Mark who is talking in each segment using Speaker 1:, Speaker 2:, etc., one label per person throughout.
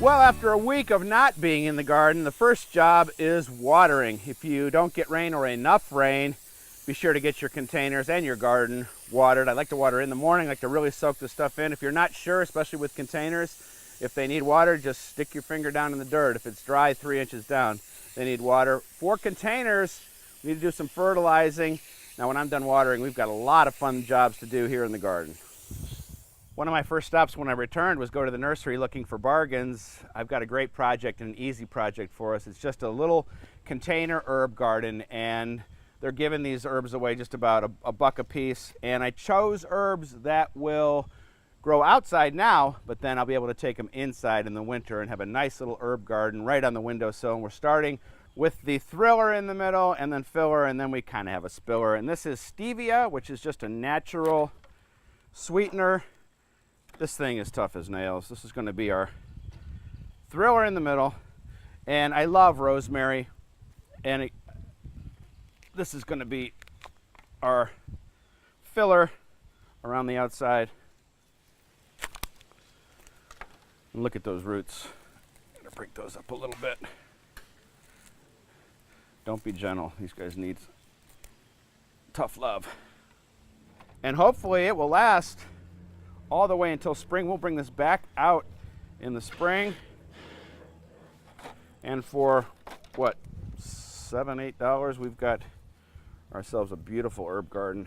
Speaker 1: Well, after a week of not being in the garden, the first job is watering. If you don't get rain or enough rain, be sure to get your containers and your garden watered. I like to water in the morning. I like to really soak the stuff in. If you're not sure, especially with containers, if they need water, just stick your finger down in the dirt. If it's dry 3 inches down, they need water. For containers, we need to do some fertilizing. Now, when I'm done watering, we've got a lot of fun jobs to do here in the garden. One of my first stops when I returned was go to the nursery looking for bargains. I've got a great project and an easy project for us. It's just a little container herb garden, and they're giving these herbs away just about a buck a piece. And I chose herbs that will grow outside now, but then I'll be able to take them inside in the winter and have a nice little herb garden right on the windowsill. And we're starting with the thriller in the middle, and then filler, and then we kind of have a spiller. And this is stevia, which is just a natural sweetener. This thing is tough as nails. This is going to be our thriller in the middle. And I love rosemary. And this is going to be our filler around the outside. And look at those roots. I'm going to break those up a little bit. Don't be gentle. These guys need tough love. And hopefully it will last all the way until spring. We'll bring this back out in the spring. And for what, $7, $8, we've got ourselves a beautiful herb garden.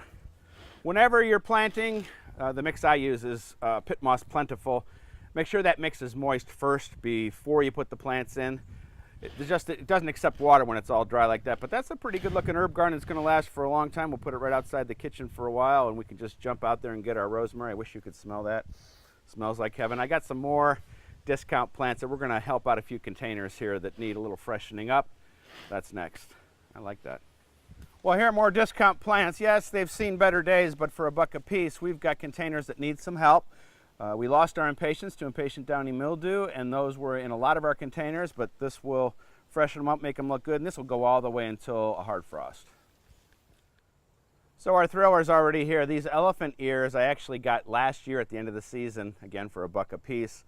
Speaker 1: Whenever you're planting, the mix I use is Pit Moss Plentiful. Make sure that mix is moist first before you put the plants in. It doesn't accept water when it's all dry like that, but that's a pretty good looking herb garden. It's going to last for a long time. We'll put it right outside the kitchen for a while, and we can just jump out there and get our rosemary. I wish you could smell that. It smells like heaven. I got some more discount plants that we're going to help out a few containers here that need a little freshening up. That's next. I like that. Well, here are more discount plants. Yes, they've seen better days, but for a buck a piece, we've got containers that need some help. We lost our impatiens to impatient downy mildew, and those were in a lot of our containers, but this will freshen them up, make them look good, and this will go all the way until a hard frost. So our thriller's already here. These elephant ears I actually got last year at the end of the season, again for a buck a piece.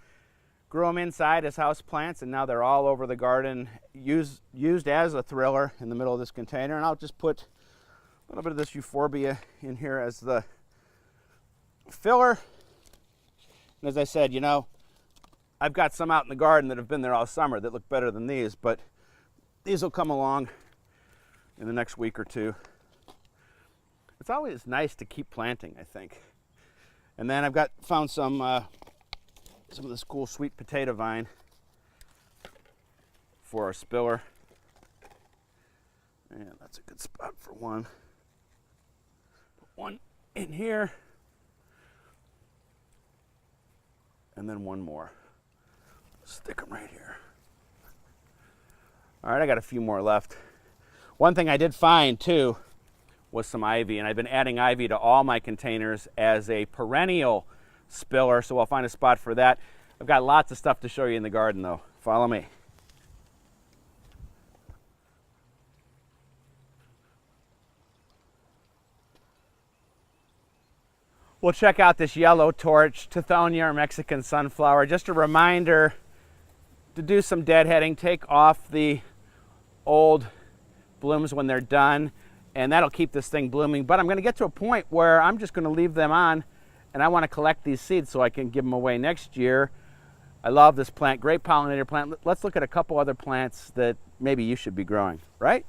Speaker 1: Grew them inside as house plants, and now they're all over the garden, used as a thriller in the middle of this container. And I'll just put a little bit of this euphorbia in here as the filler. And as I said, you know, I've got some out in the garden that have been there all summer that look better than these, but these will come along in the next week or two. It's always nice to keep planting, I think. And then I've found some of this cool sweet potato vine for our spiller. And that's a good spot for one. Put one in here. And then one more. Stick them right here. All right, I got a few more left. One thing I did find too was some ivy, and I've been adding ivy to all my containers as a perennial spiller, so I'll find a spot for that. I've got lots of stuff to show you in the garden though. Follow me. We'll check out this yellow torch, Tithonia or Mexican sunflower. Just a reminder to do some deadheading. Take off the old blooms when they're done, and that'll keep this thing blooming. But I'm going to get to a point where I'm just going to leave them on, and I want to collect these seeds so I can give them away next year. I love this plant, great pollinator plant. Let's look at a couple other plants that maybe you should be growing, right?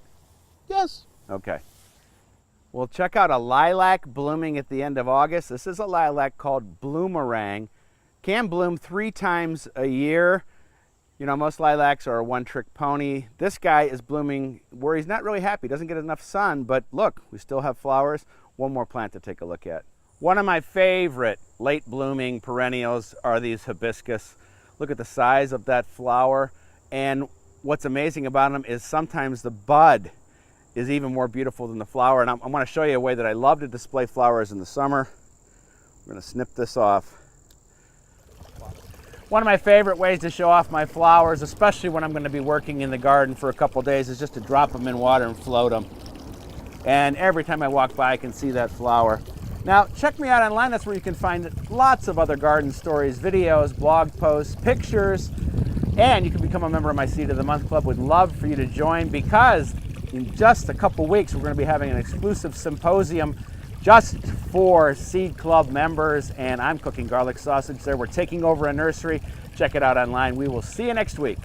Speaker 1: Yes. Okay. We'll check out a lilac blooming at the end of August. This is a lilac called bloomerang. Can bloom 3 times a year. You know, most lilacs are a one-trick pony. This guy is blooming where he's not really happy. Doesn't get enough sun, but look, we still have flowers. One more plant to take a look at. One of my favorite late blooming perennials are these hibiscus. Look at the size of that flower. And what's amazing about them is sometimes the bud is even more beautiful than the flower. And I want to show you a way that I love to display flowers in the summer. We're going to snip this off. One of my favorite ways to show off my flowers, especially when I'm going to be working in the garden for a couple days, is just to drop them in water and float them. And every time I walk by, I can see that flower. Now, check me out online. That's where you can find lots of other garden stories, videos, blog posts, pictures, And you can become a member of my Seed of the Month Club. Would love for you to join, because in just a couple weeks we're going to be having an exclusive symposium just for Seed Club members, and I'm cooking garlic sausage there. We're taking over a nursery. Check it out online. We will see you next week.